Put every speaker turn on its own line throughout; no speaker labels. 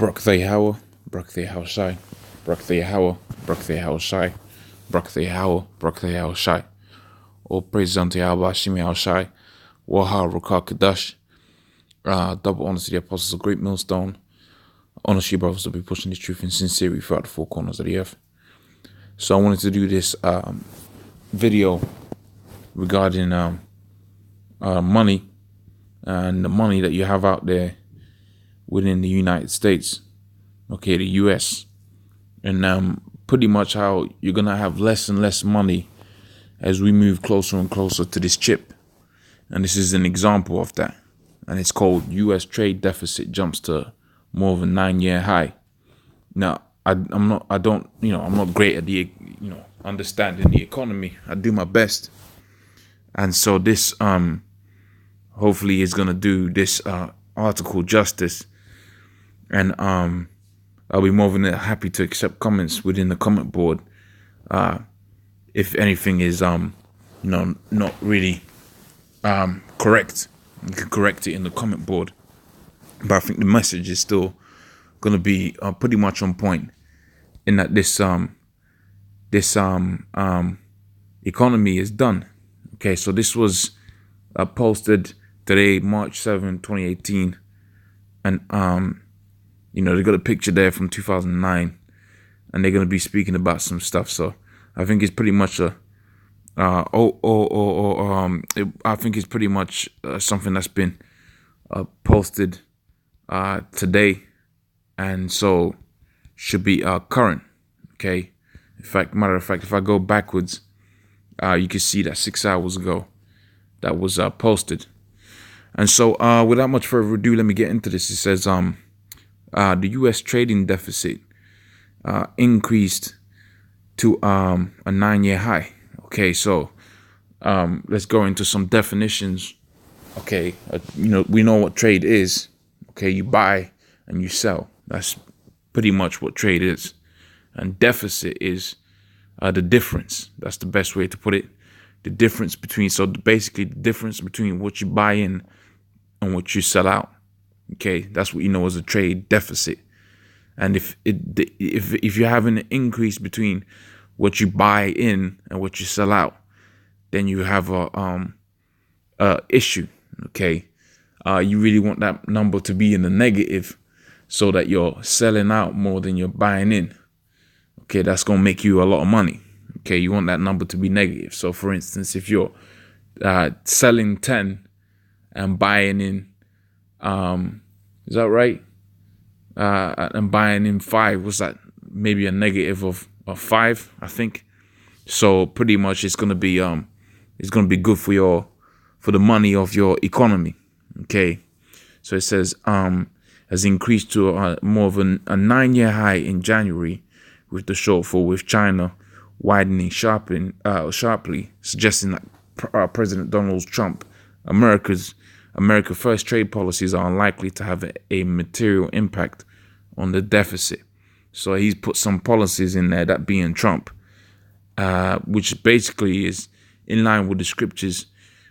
Brock the Hour, Brock the Hour Shy, Brock the Hour, Brock the Hour Shy, Brock the Hour, Brock the Hour Shy. All praises unto Yahweh, Shimi Al Shai, Waha Rukah Kadash. Double honors to the apostles of GreatMillStone. Honor to you, brothers, to be pushing this truth in sincerity throughout the four corners of the earth. So I wanted to do this video regarding money and the money that you have out there within the United States, okay, the US, and pretty much how you're gonna have less and less money as we move closer and closer to this chip. And this is an example of that, and it's called US trade deficit jumps to more of a 9-year high. Now I'm not great at the understanding the economy. I do my best, and so this hopefully is gonna do this article justice. And I'll be more than happy to accept comments within the comment board. If anything is not really correct, you can correct it in the comment board. But I think the message is still gonna be pretty much on point, in that this economy is done. Okay, so this was posted today, March 7, 2018, and they got a picture there from 2009, and they're gonna be speaking about some stuff. So I think it's pretty much I think it's pretty much something that's been posted today, and so should be current. Okay, matter of fact, if I go backwards, you can see that 6 hours ago that was posted. And so without much further ado, let me get into this. It says the U.S. trading deficit increased to a 9-year high. Okay, so let's go into some definitions. Okay, we know what trade is. Okay, you buy and you sell. That's pretty much what trade is. And deficit is the difference. That's the best way to put it. The difference between, so basically the difference between what you buy in and what you sell out. Okay, that's what you know as a trade deficit. And if you have an increase between what you buy in and what you sell out, then you have a issue. Okay, you really want that number to be in the negative, so that you're selling out more than you're buying in. Okay, that's gonna make you a lot of money. Okay, you want that number to be negative. So for instance, if you're selling 10 and buying in, is that right? And buying in 5, was that maybe a negative of 5, I think. So pretty much it's gonna be good for the money of your economy. Okay, so it says has increased to more of a 9-year high in January, with the shortfall with China widening sharply, suggesting that President Donald Trump, America First trade policies are unlikely to have a material impact on the deficit. So he's put some policies in there, that being Trump, which basically is in line with the scriptures.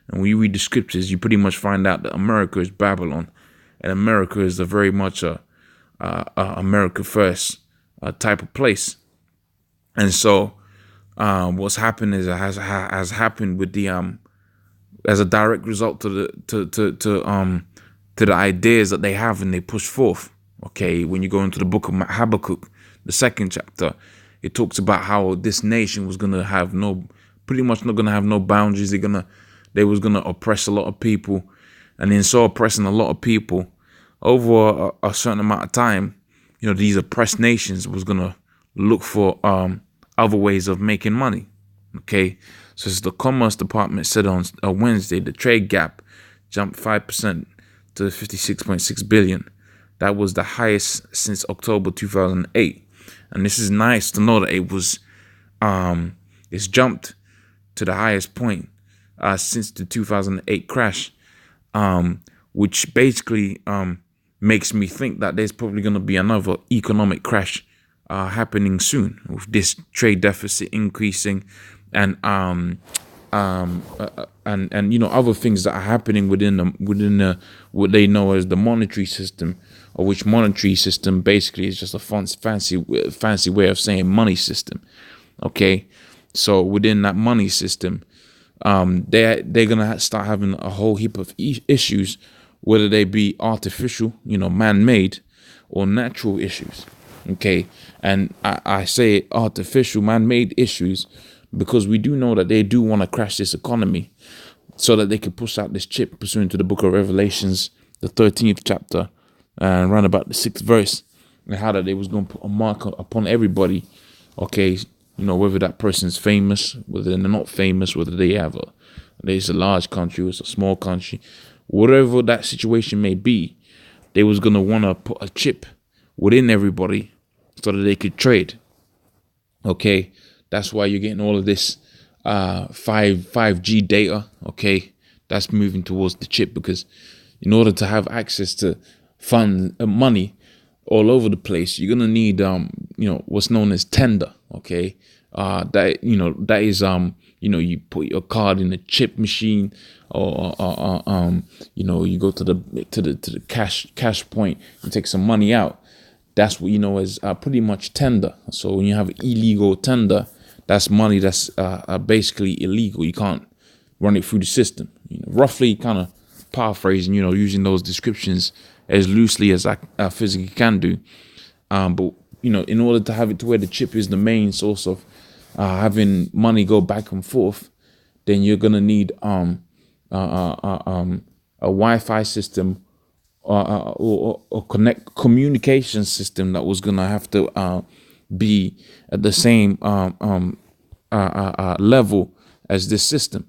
And when you read the scriptures, you pretty much find out that America is Babylon, and America is very much a America First type of place. And so what's happened is has happened with the as a direct result to the ideas that they have and they push forth. Okay, when you go into the book of Habakkuk, the 2nd chapter, it talks about how this nation was gonna have pretty much not gonna have no boundaries. They was gonna oppress a lot of people, and in so oppressing a lot of people over a certain amount of time, these oppressed nations was gonna look for other ways of making money. Okay, so as the Commerce Department said on Wednesday, the trade gap jumped 5% to 56.6 billion. That was the highest since October 2008, and this is nice to know that it's jumped to the highest point since the 2008 crash, which basically makes me think that there's probably going to be another economic crash happening soon, with this trade deficit increasing, and other things that are happening within the what they know as the monetary system, of which monetary system basically is just a fancy way of saying money system. Okay, so within that money system, they're gonna start having a whole heap of issues, whether they be artificial, man-made, or natural issues. Okay, and I say artificial, man-made issues because we do know that they do want to crash this economy so that they can push out this chip pursuant to the book of Revelations, the 13th chapter, and round about the 6th verse, and how that they was going to put a mark upon everybody. Okay, whether that person's famous, whether they're not famous, whether there's a large country, or it's a small country, whatever that situation may be, they was going to want to put a chip within everybody so that they could trade. Okay, that's why you're getting all of this 5G data. Okay, that's moving towards the chip, because in order to have access to fund money all over the place, you're gonna need what's known as tender. Okay, that is you put your card in a chip machine, or you go to the cash point and take some money out. That's what as pretty much tender. So when you have illegal tender, that's money that's basically illegal. You can't run it through the system. Roughly kind of paraphrasing, using those descriptions as loosely as I physically can do. But in order to have it to where the chip is the main source of having money go back and forth, then you're gonna need a Wi-Fi system or communication system that was gonna have to be at the same level as this system.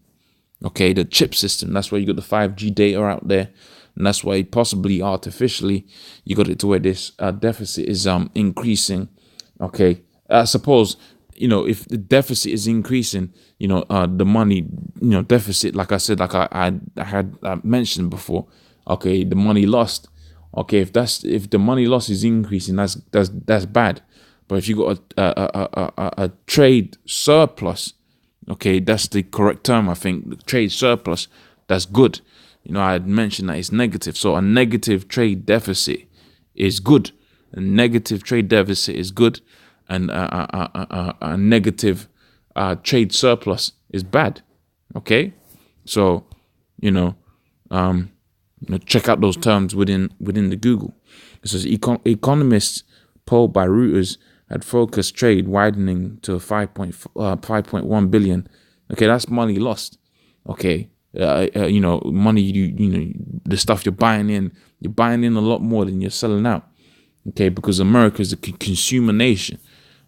Okay, the chip system. That's why you got the 5G data out there, and that's why possibly artificially you got it to where this deficit is increasing. Okay, I suppose if the deficit is increasing, the money deficit, like I said, like I had mentioned before. Okay, the money lost. Okay, if the money loss is increasing, that's bad. But if you got a trade surplus, okay, that's the correct term, I think. The trade surplus, that's good. I had mentioned that it's negative. So a negative trade deficit is good. A negative trade deficit is good, and a negative trade surplus is bad. Okay, so check out those terms within the Google. It says economists polled by Reuters had focused trade widening to 5.1 billion. Okay, that's money lost. Okay, money the stuff you're buying in a lot more than you're selling out. Okay, because America is a consumer nation,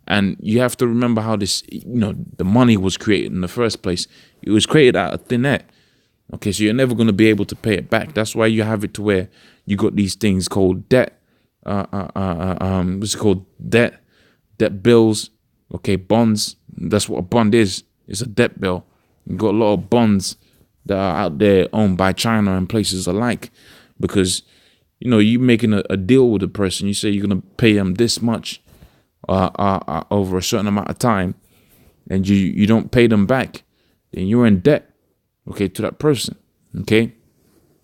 and you have to remember how this the money was created in the first place. It was created out of thin air. Okay, so you're never going to be able to pay it back. That's why you have it to where you got these things called debt. What's it called? Debt bills. Okay, bonds. That's what a bond is. It's a debt bill. You got a lot of bonds that are out there owned by China and places alike, because you making a deal with a person. You say you're gonna pay them this much over a certain amount of time, and you don't pay them back, then you're in debt. Okay, to that person. Okay,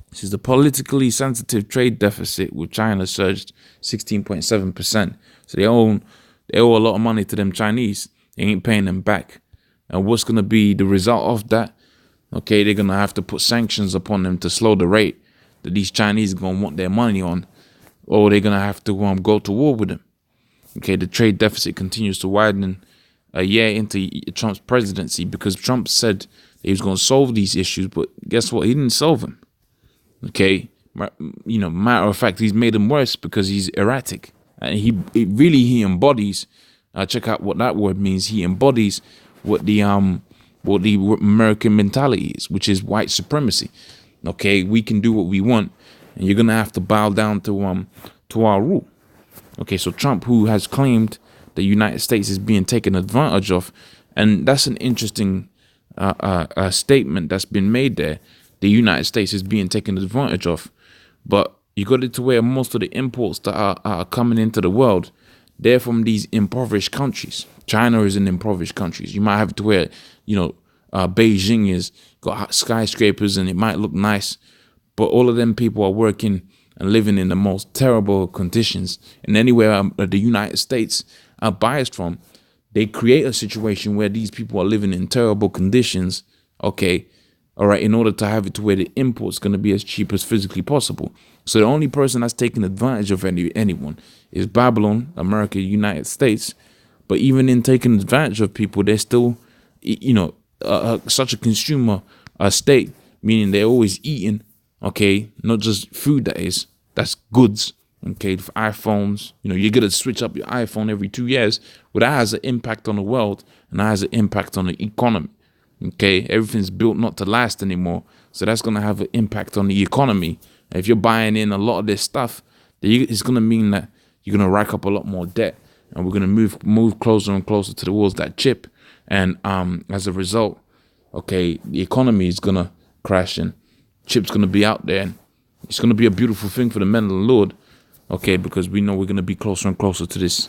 this is the politically sensitive trade deficit with China surged 16.7%. So they owe a lot of money to them Chinese. They ain't paying them back. And what's gonna be the result of that? Okay, they're gonna have to put sanctions upon them to slow the rate that these Chinese are gonna want their money on, or they're gonna have to go to war with them. Okay, the trade deficit continues to widen a year into Trump's presidency, because Trump said he was going to solve these issues, but guess what? He didn't solve them. Okay, matter of fact, he's made them worse because he's erratic, and he embodies. Check out what that word means. He embodies what the American mentality is, which is white supremacy. Okay, we can do what we want, and you're gonna have to bow down to our rule. Okay, so Trump, who has claimed the United States is being taken advantage of, and that's an interesting statement that's been made there. The United States is being taken advantage of, but you got it to where most of the imports that are coming into the world, they're from these impoverished countries. China is an impoverished country. You might have it to where Beijing is got skyscrapers and it might look nice, but all of them people are working and living in the most terrible conditions. And anywhere the United States are biased from, they create a situation where these people are living in terrible conditions, okay, all right, in order to have it to where the import's going to be as cheap as physically possible. So the only person that's taking advantage of anyone is Babylon, America, United States. But even in taking advantage of people, they're still, you know, such a consumer state, meaning they're always eating, okay, not just food, that's goods, okay, for iPhones. You know, you're going to switch up your iPhone every 2 years. Well, that has an impact on the world, and that has an impact on the economy. Okay, everything's built not to last anymore. So that's going to have an impact on the economy. If you're buying in a lot of this stuff, it's going to mean that you're going to rack up a lot more debt. And we're going to move closer and closer towards that chip. And as a result, okay, the economy is going to crash and chip's going to be out there. And it's going to be a beautiful thing for the men of the Lord. Okay, because we know we're going to be closer and closer to this,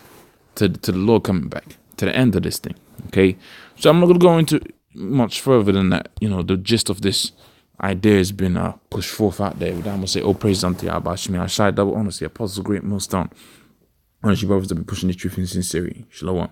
to the Lord coming back, to the end of this thing. Okay, so I'm not going to go into much further than that. You know, the gist of this idea has been pushed forth out there. I'm going to say, all praise unto Yahweh, Shemi, Shai, double honesty, Apostle GreatMillStone. Honestly, brothers, have been pushing the truth in sincerity. Shalom.